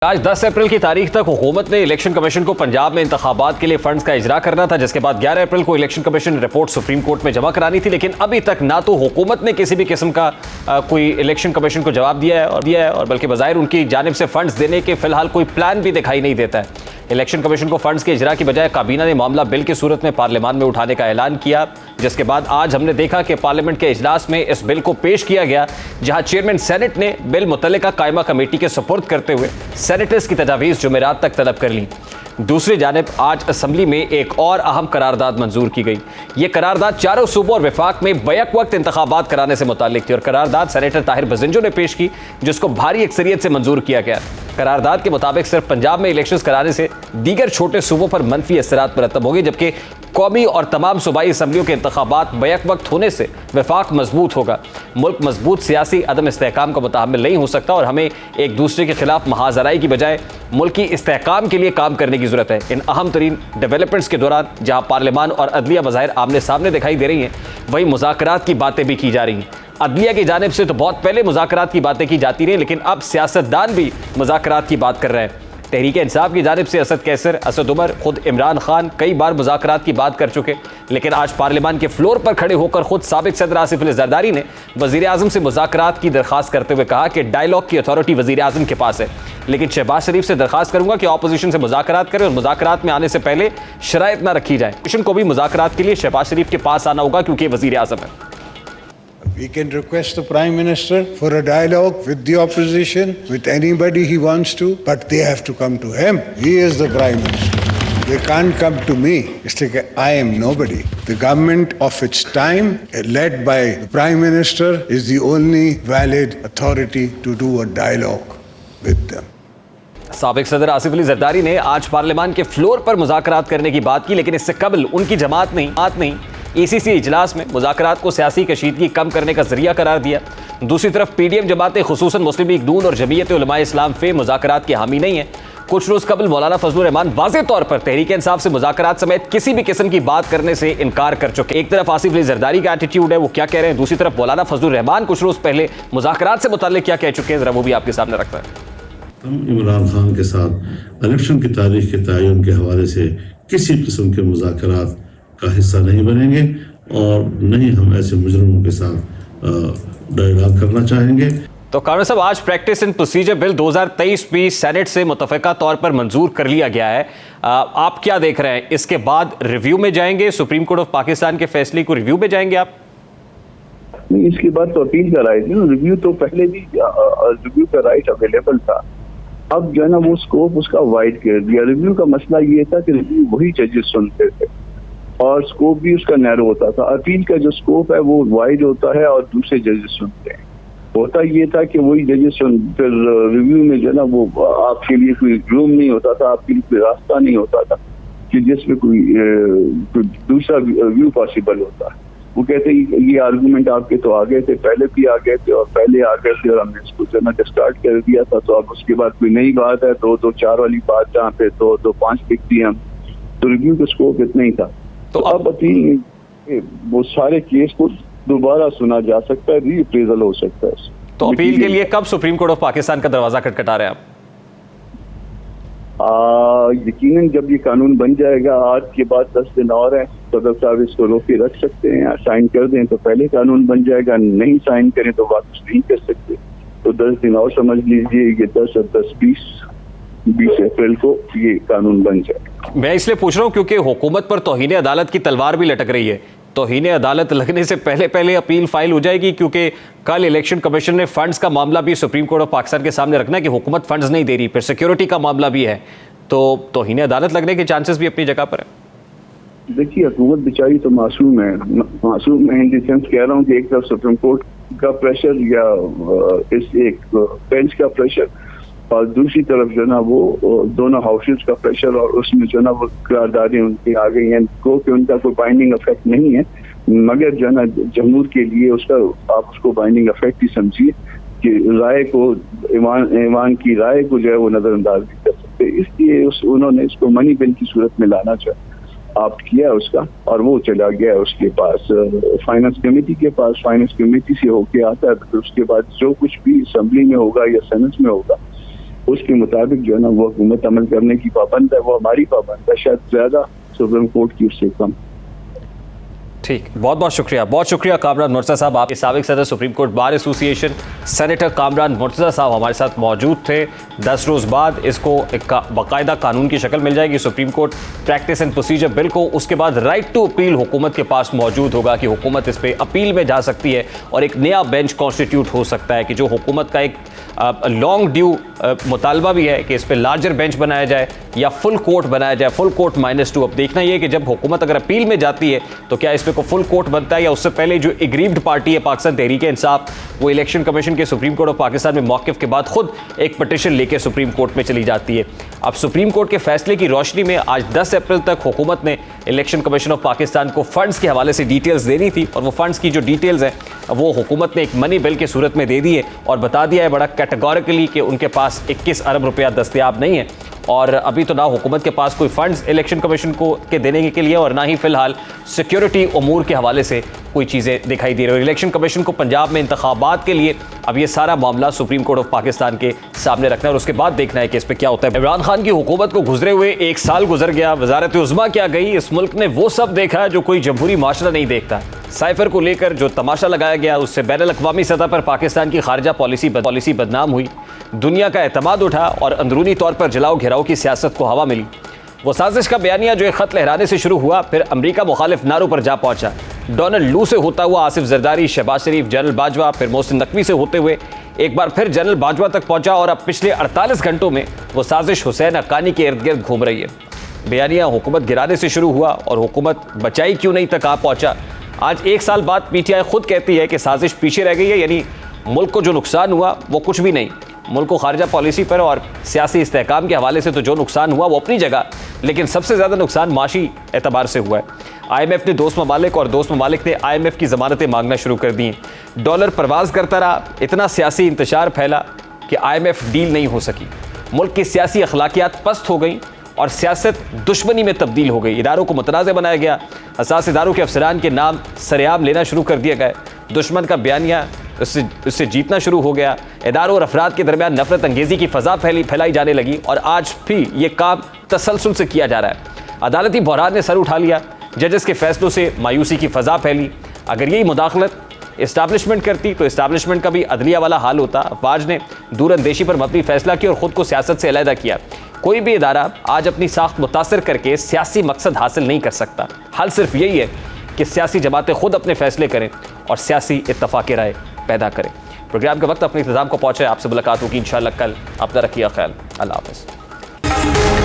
आज 10 अप्रैल की तारीख तक हुकूमत ने इलेक्शन कमीशन को पंजाब में इंतखाबात के लिए फंड्स का इजरा करना था, जिसके बाद 11 अप्रैल को इलेक्शन कमीशन ने रिपोर्ट सुप्रीम कोर्ट में जमा करानी थी। लेकिन अभी तक ना तो हुकूमत ने किसी भी किस्म का कोई इलेक्शन कमीशन को जवाब दिया है और बल्कि बज़ाहिर उनकी जानिब से फंड्स देने के फिलहाल कोई प्लान भी दिखाई नहीं देता है। इलेक्शन कमीशन को फंड्स के इजरा की बजाय काबीना ने मामला बिल की सूरत में पार्लियामान में उठाने का ऐलान किया, जिसके बाद आज हमने देखा कि पार्लियामेंट के इजलास में इस बिल को पेश किया गया, जहां चेयरमैन सेनेट ने बिल मुतल्लिका कायमा कमेटी के सुपुर्द करते हुए सेनेटर्स की तजावीज़ जुमेरात तक तलब कर ली। दूसरी जानिब आज असम्बली में एक और अहम करारदाद मंजूर की गई। ये करारदाद चारों सूबों और विफाक में बैक वक्त इंतखाबात कराने से मुताल्लिक थी और करारदाद सेनेटर ताहिर बजिंजो ने पेश की, जिसको भारी अक्सरियत से मंजूर किया गया। करारदाद के मुताबिक सिर्फ पंजाब में इलेक्शंस कराने से दीगर छोटे सूबों पर मनफी असरात मुरतब होगी, जबकि कौमी और तमाम सूबाई असम्बलियों के इंतखाबात बैक वक्त होने से विफाक मजबूत होगा। मुल्क मजबूत सियासी अदम इस्तेहकाम का मुताहम्मिल नहीं हो सकता और हमें एक दूसरे के खिलाफ महाजराई की बजाय मुल्की इस्तेहकाम के लिए काम करने की जरूरत है। इन अहम तरीन डेवलपमेंट्स के दौरान जहाँ पार्लियामान और अदलिया बज़ाहिर आमने सामने दिखाई दे रही हैं, वहीं मुज़ाकरात की बातें भी की जा रही हैं। अदलिया की जानिब से तो बहुत पहले मुज़ाकरात की बातें की जाती रही, लेकिन अब सियासतदान भी मुज़ाकरात की बात कर रहे हैं। तहरीक इंसाफ की जानिब से असद कैसर, असद उमर, खुद इमरान खान कई बार मुज़ाकरात की बात कर चुके, लेकिन आज पार्लियामान के फ्लोर पर खड़े होकर खुद साबिक सदर आसिफ अली जरदारी ने वज़ीर आज़म से मुज़ाकरात की दरख्वास्त करते हुए कहा कि डायलॉग की अथॉरिटी वज़ीर आज़म के पास है, लेकिन शहबाज शरीफ से दरख्वास्त करूंगा कि ऑपोजिशन से मुज़ाकरात करें और मुज़ाकरात में आने से पहले शराइत ना रखी जाए। मिशन को भी मुज़ाकरात के लिए शहबाज शरीफ के पास आना होगा क्योंकि वज़ीर आज़म है। We can request the Prime Minister for a dialogue with the opposition, with anybody he wants to, but they have to come to him. He is the Prime Minister. They can't come to me. It's like I am nobody. The government of its time, led by the Prime Minister, is the only valid authority to do a dialogue with them. साबिक सदर आसिफ अली जरदारी ने आज पार्लियामान के floor पर मुज़ाकरात करने की बात की, लेकिन इससे कबल उनकी जमात नहीं ECC इजलास में मुज़ाकरात को सियासी कशीदगी कम करने का जरिया करार दिया। दूसरी तरफ PDM जमातें खुसूसन मुस्लिम लीग नून और जमीयत उलमा इस्लाम फे मुज़ाकरात की हामी नहीं है। कुछ रोज़ कबल मौलाना फजलुर रहमान वाज़ेह तौर पर तहरीक इंसाफ से मुज़ाकरात समेत किसी भी किस्म की बात करने से इनकार कर चुके। एक तरफ आसिफ अली जरदारी का एटीट्यूड है, वो क्या कह रहे हैं, दूसरी तरफ मौलाना फजलुर रहमान कुछ रोज़ पहले मुज़ाकरात से मुताल्लिक क्या कह चुके हैं, ज़रा वो भी आपके सामने रखता है। हम इमरान खान के साथ इलेक्शन की तारीख के तयन के हवाले से किसी किस्म के मुज़ाकरात का हिस्सा नहीं बनेंगे और नहीं हम ऐसे मुजरिमों के साथ डायलॉग करना चाहेंगे। तो कामरान साहब, आज प्रैक्टिस एंड प्रोसीजर बिल 2023 भी सेनेट से मुतफ़िका तौर पर मंजूर कर लिया गया है। आप क्या देख रहे हैं, इसके बाद रिव्यू में जाएंगे, सुप्रीम कोर्ट ऑफ पाकिस्तान के फैसले को रिव्यू में जाएंगे आप? नहीं, इसके बाद तो अपील का राइट नहीं, रिव्यू तो पहले भी रिव्यू का राइट अवेलेबल था। अब जो है ना वो स्कोप उसका वाइड कर दिया। रिव्यू का मसला ये था कि रिव्यू वही जजेस सुनते थे और स्कोप भी उसका नैरो होता था। अपील का जो स्कोप है वो वाइड होता है और दूसरे जजेस सुनते हैं। होता ये था कि वही जजेस फिर रिव्यू में जो है ना वो आपके लिए कोई रूम नहीं होता था, आपके लिए कोई रास्ता नहीं होता था कि जिसमें कोई दूसरा व्यू पॉसिबल होता है। वो कहते ये आर्गूमेंट आपके तो आ गए थे, पहले भी आ गए थे और पहले आ गए थे और हमने इसको जो है डिस्कार्ड कर दिया था, तो अब उसके बाद कोई नई बात है, 2-4 वाली बात जहाँ पे 2-5 लिखती हम, तो रिव्यू का स्कोप इतना ही था। तो अब अपील वो सारे केस को दोबारा सुना जा सकता है, रीअप्रेजल हो सकता है। तो अपील के लिए कब सुप्रीम कोर्ट ऑफ पाकिस्तान का दरवाजा खटखटा रहे हैं आप? यकीनन जब ये कानून बन जाएगा, आज के बाद 10 दिन और हैं, सदर साहब इसको रोक के रख सकते हैं, साइन कर दें तो पहले कानून बन जाएगा, नहीं साइन करें तो वापस नहीं कर सकते। तो 10 दिन और समझ लीजिए, ये 10 और 10 20 अप्रैल को ये कानून बन जाएगा। मैं इसलिए पूछ रहा हूँ क्योंकि हुकूमत पर तौहीन अदालत की तलवार भी लटक रही है। तौहीन अदालत लगने से पहले अपील फाइल हो जाएगी, क्योंकि कल इलेक्शन कमीशन ने फंड्स का मामला भी सुप्रीम कोर्ट ऑफ पाकिस्तान के सामने रखना है कि हुकूमत फंड्स नहीं दे रही, फिर सिक्योरिटी का मामला भी है, तो तौहीन अदालत लगने के चांसेस भी अपनी जगह पर है। देखिए, हुकूमत बेचारी तो मासूम है इन द सेंस कह रहा हूँ कि एक तरफ सुप्रीम कोर्ट का प्रेशर या इस एक बेंच का प्रेशर और दूसरी तरफ जो ना वो दोनों हाउसेस का प्रेशर, और उसमें जो ना वो करारदादें उनकी आ गई हैं कि उनका कोई बाइंडिंग इफेक्ट नहीं है, मगर जो ना जमहूर के लिए उसका आप उसको बाइंडिंग इफेक्ट ही समझिए कि राय को ईवान की राय को जो है वो नजरअंदाज नहीं कर सकते। इसलिए उन्होंने इसको मनी बिल की सूरत में लाना ऑप्ट किया उसका, और वो चला गया उसके पास फाइनेंस कमेटी के पास। फाइनेंस कमेटी से होके आता है, तो उसके बाद जो कुछ भी असेंबली में होगा या सेनेट में होगा उसके मुताबिक जो है ना वो हुकूमत अमल करने की पाबंद है, वो हमारी पाबंद है, शायद ज्यादा सुप्रीम कोर्ट की उससे कम। ठीक, बहुत शुक्रिया कामरान मुर्तज़ा साहब, आपके साबिक सदर supreme court bar association senator Kamran Murtaza साहब हमारे साथ मौजूद थे। 10 रोज़ बाद इसको एक बाकायदा कानून की शक्ल मिल जाएगी, supreme court practice and procedure bill को, उसके बाद राइट टू अपील हुकूमत के पास मौजूद होगा कि हुकूमत इस पर अपील में जा सकती है और एक नया बेंच कॉन्स्टिट्यूट हो सकता है कि जो हुकूमत का एक लॉन्ग ड्यू मुतालबा भी है कि इस पर लार्जर बेंच बनाया जाए या फुल कोर्ट बनाया जाए, फुल कोर्ट -2। अब देखना यह है कि जब हुकूमत अगर अपील में जाती है तो क्या इस पर को फुल कोर्ट बनता है या उससे पहले जो एग्रीव्ड पार्टी है पाकिस्तान तहरीक इंसाफ, वो इलेक्शन कमीशन के सुप्रीम कोर्ट ऑफ पाकिस्तान में मौक़िफ़ के बाद खुद एक पटिशन लेकर सुप्रीम कोर्ट में चली जाती है। अब सुप्रीम कोर्ट के फैसले की रोशनी में आज 10 अप्रैल तक हुकूमत ने इलेक्शन कमीशन ऑफ पाकिस्तान को फंड्स के हवाले से डिटेल्स देनी थी और वो फंड्स की जो डिटेल्स हैं वो हुकूमत ने एक मनी बिल की सूरत में दे दी है और बता दिया है बड़ा कैटेगोरिकली कि उनके पास 21 अरब रुपया दस्तयाब नहीं है और अभी तो ना हुकूमत के पास कोई फंड्स इलेक्शन कमीशन को के देने के लिए और ना ही फ़िलहाल सिक्योरिटी उमूर के हवाले से कोई चीज़ें दिखाई दे रही है। इलेक्शन कमीशन को पंजाब में इंतखाबात के लिए अब ये सारा मामला सुप्रीम कोर्ट ऑफ पाकिस्तान के सामने रखना है और उसके बाद देखना है कि इस पर क्या होता है। इमरान खान की हुकूमत को गुजरे हुए 1 साल गुजर गया, वजारत उज़्मा क्या गई, इस मुल्क ने वो सब देखा जो कोई जमहूरी माशरा नहीं देखता। साइफर को लेकर जो तमाशा लगाया गया उससे बैनुल-अक़वामी सतह पर पाकिस्तान की खारजा पॉलिसी बदनाम हुई, दुनिया का एतमाद उठा और अंदरूनी तौर पर जलाओ घेराव की सियासत को हवा मिली। वो साजिश का बयानिया जो एक ख़त लहराने से शुरू हुआ फिर अमरीका मुखालिफ नारों पर जा पहुंचा, डोनाल्ड लू से होता हुआ आसिफ जरदारी, शहबाज शरीफ, जनरल बाजवा, फिर मोहसिन नकवी से होते हुए एक बार फिर जनरल बाजवा तक पहुंचा और अब पिछले 48 घंटों में वो साजिश हुसैन हक्कानी के इर्द गिर्द घूम रही है। बयानिया हुकूमत गिराने से शुरू हुआ और हुकूमत बचाई क्यों नहीं तक आ पहुंचा। आज 1 साल बाद पीटीआई खुद कहती है कि साजिश पीछे रह गई है, यानी मुल्क को जो नुकसान हुआ वो कुछ भी नहीं। मुल्क को खारजा पॉलिसी पर और सियासी इस्तेहकाम के हवाले से तो जो नुकसान हुआ वो अपनी जगह, लेकिन सबसे ज़्यादा नुकसान माशी एतबार से हुआ है। IMF ने दोस्त ममालिक और दोस्त ममालिक ने IMF की ज़मानतें मांगना शुरू कर दी। डॉलर परवाज करता रहा, इतना सियासी इंतशार फैला कि IMF डील नहीं हो सकी। मुल्क की सियासी अखलाकियात पस्त हो गई और सियासत दुश्मनी में तब्दील हो गई। इदारों को मुतनाज़ बनाया गया, हसास इदारों के अफसरान के नाम सरेआम लेना शुरू कर दिया गया, दुश्मन का बयानिया उससे जीतना शुरू हो गया, इदारों और अफराद के दरमियान नफरत अंगेज़ी की फ़ज़ा फैलाई जाने लगी और आज भी ये काम तसलसल से किया जा रहा है। अदालती बहरान ने सर उठा लिया, जजेस के फैसलों से मायूसी की फ़ज़ा फैली। अगर यही मुदाखलत इस्टाब्लिशमेंट करती तो इस्टाब्लिशमेंट का भी अदलिया वाला हाल होता। अफवाज ने दूरअंदेशी पर मबनी फैसला किया और ख़ुद को सियासत से अलहदा किया। कोई भी इदारा आज अपनी साख्त मुतासर करके सियासी मकसद हासिल नहीं कर सकता। हल सिर्फ यही है कि सियासी जमातें खुद अपने फैसले करें और सियासी इत्तफाक़ राय पैदा करें। प्रोग्राम का वक्त अपने इंतजाम को पहुँचे, आपसे मुलाकात होगी इंशाअल्लाह कल। अपना रखिए ख्याल, अल्लाह हाफ़िज़।